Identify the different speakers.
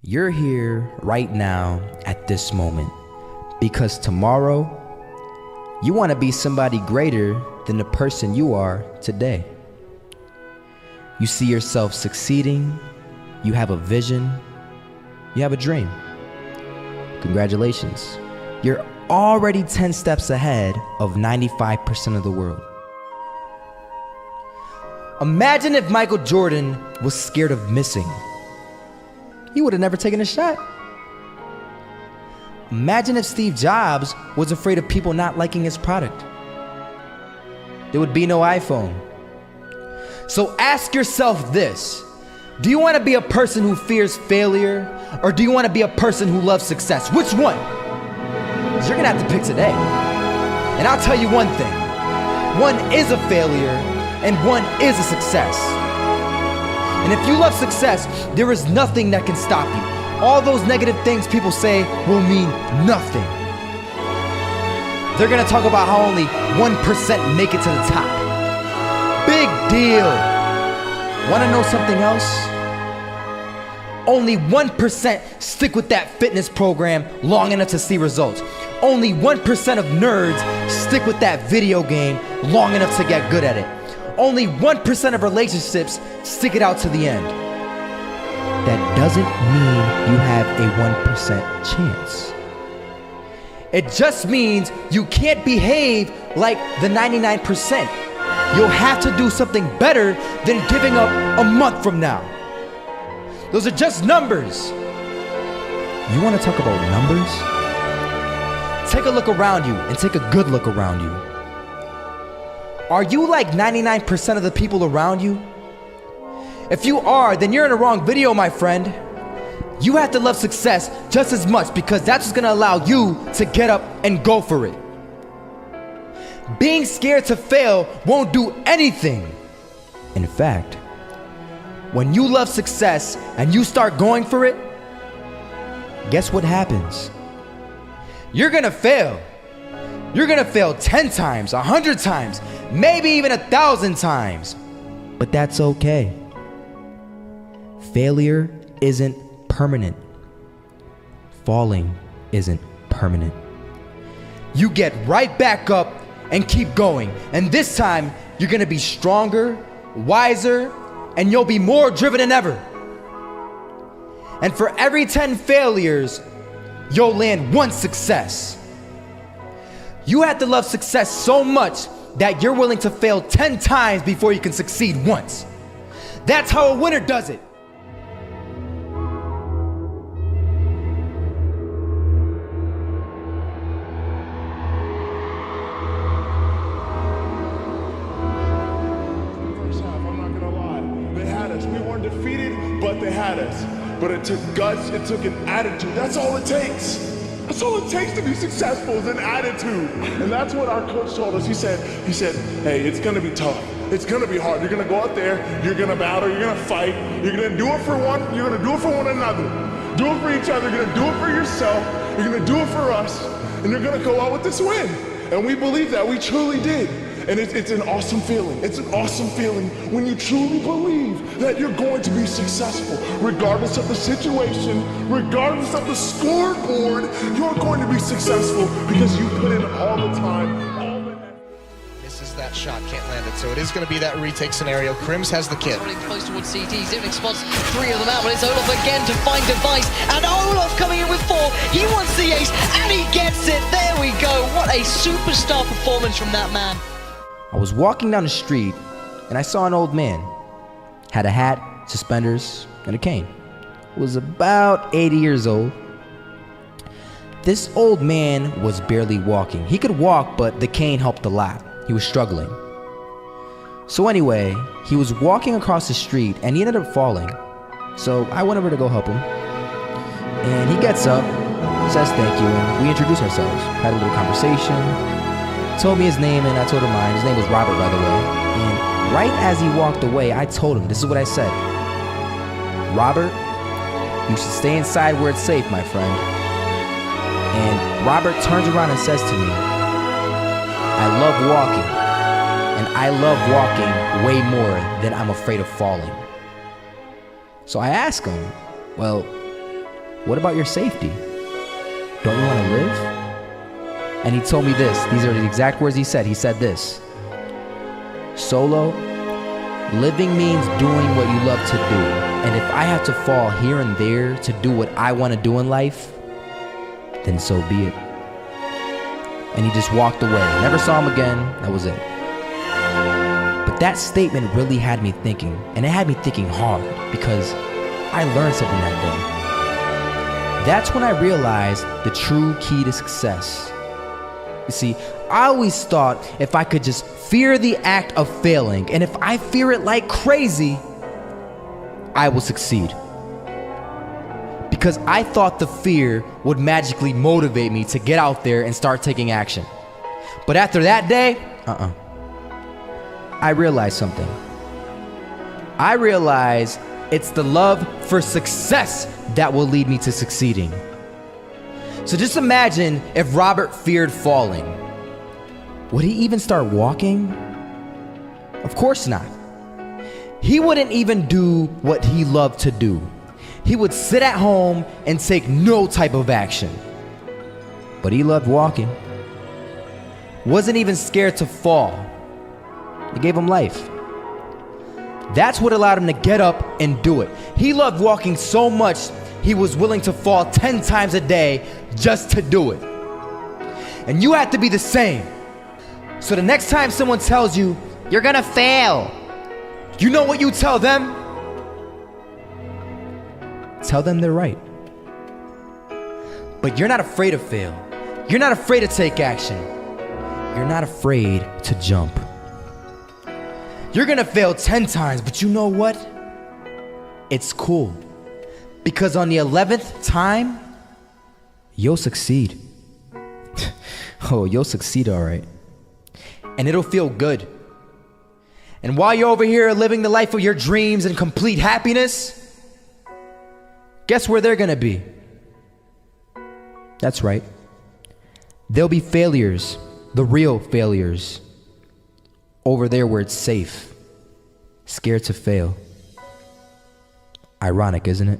Speaker 1: You're here right now at this moment because tomorrow you want to be somebody greater than the person you are today. You see yourself succeeding, you have a vision, you have a dream. Congratulations. You're already 10 steps ahead of 95% of the world. Imagine if Michael Jordan was scared of missing. He would have never taken a shot. Imagine if Steve Jobs was afraid of people not liking his product. There would be no iPhone. So ask yourself this: do you want to be a person who fears failure, or do you want to be a person who loves success? Which one? Because you're gonna have to pick today. And I'll tell you one thing: one is a failure and one is a success. And if you love success, there is nothing that can stop you. All those negative things people say will mean nothing. They're gonna talk about how only 1% make it to the top. Big deal. Wanna know something else? Only 1% stick with that fitness program long enough to see results. Only 1% of nerds stick with that video game long enough to get good at it. Only 1% of relationships stick it out to the end. That doesn't mean you have a 1% chance. It just means you can't behave like the 99%. You'll have to do something better than giving up a month from now. Those are just numbers. You want to talk about numbers? Take a look around you and take a good look around you. Are you like 99% of the people around you? If you are, then you're in the wrong video, my friend. You have to love success just as much because that's what's gonna allow you to get up and go for it. Being scared to fail won't do anything. In fact, when you love success and you start going for it, guess what happens? You're gonna fail. You're gonna fail 10 times, 100 times, maybe even 1,000 times. But that's okay. Failure isn't permanent. Falling isn't permanent. You get right back up and keep going. And this time, you're gonna be stronger, wiser, and you'll be more driven than ever. And for every 10 failures, you'll land one success. You have to love success so much that you're willing to fail 10 times before you can succeed once. That's how a winner does it.
Speaker 2: First half, I'm not gonna lie. They had us. We weren't defeated, but they had us. But it took guts, it took an attitude. That's all it takes. That's all it takes to be successful is an attitude. And that's what our coach told us. He said, hey, it's gonna be tough. It's gonna be hard. You're gonna go out there, you're gonna battle, you're gonna fight, you're gonna do it for one, you're gonna do it for one another. Do it for each other, you're gonna do it for yourself, you're gonna do it for us, and you're gonna go out with this win. And we believe that, we truly did. And it's an awesome feeling. It's an awesome feeling when you truly believe that you're going to be successful. Regardless of the situation, regardless of the scoreboard, you're going to be successful because you put in all the time, all the effort.
Speaker 3: Misses that shot, can't land it. So it is going to be that retake scenario. Crims has the kid.
Speaker 4: Running close towards CT, Zivnik spots 3 of them out, but it's Olaf again to find Device, and Olaf coming in with 4. He wants the ace, and he gets it. There we go. What a superstar performance from that man.
Speaker 1: I was walking down the street and I saw an old man. Had a hat, suspenders, and a cane. Was about 80 years old. This old man was barely walking. He could walk, but the cane helped a lot. He was struggling. So anyway, he was walking across the street and he ended up falling. So I went over to go help him. And he gets up, says thank you, and we introduced ourselves. Had a little conversation. Told me his name and I told him mine. His name was Robert, by the way. And right as he walked away, I told him, this is what I said: Robert, you should stay inside where it's safe, my friend. And Robert turns around and says to me, I love walking, and I love walking way more than I'm afraid of falling. So I asked him, well, what about your safety? Don't you want to live? And he told me this. These are the exact words he said. He said this: Solo, living means doing what you love to do. And if I have to fall here and there to do what I want to do in life, then so be it. And he just walked away. Never saw him again. That was it. But that statement really had me thinking. And it had me thinking hard, because I learned something that day. That's when I realized the true key to success. You see, I always thought if I could just fear the act of failing, and if I fear it like crazy, I will succeed. Because I thought the fear would magically motivate me to get out there and start taking action. But after that day, I realized something. I realized it's the love for success that will lead me to succeeding. So just imagine if Robert feared falling. Would he even start walking? Of course not. He wouldn't even do what he loved to do. He would sit at home and take no type of action. But he loved walking. Wasn't even scared to fall. It gave him life. That's what allowed him to get up and do it. He loved walking so much, he was willing to fall 10 times a day just to do it. And you have to be the same. So the next time someone tells you, you're gonna fail, you know what you tell them? Tell them they're right. But you're not afraid to fail. You're not afraid to take action. You're not afraid to jump. You're gonna fail 10 times, but you know what? It's cool. Because on the 11th time, you'll succeed. Oh, you'll succeed, all right. And it'll feel good. And while you're over here living the life of your dreams and complete happiness, guess where they're gonna be? That's right. They'll be failures, the real failures, over there where it's safe, scared to fail. Ironic, isn't it?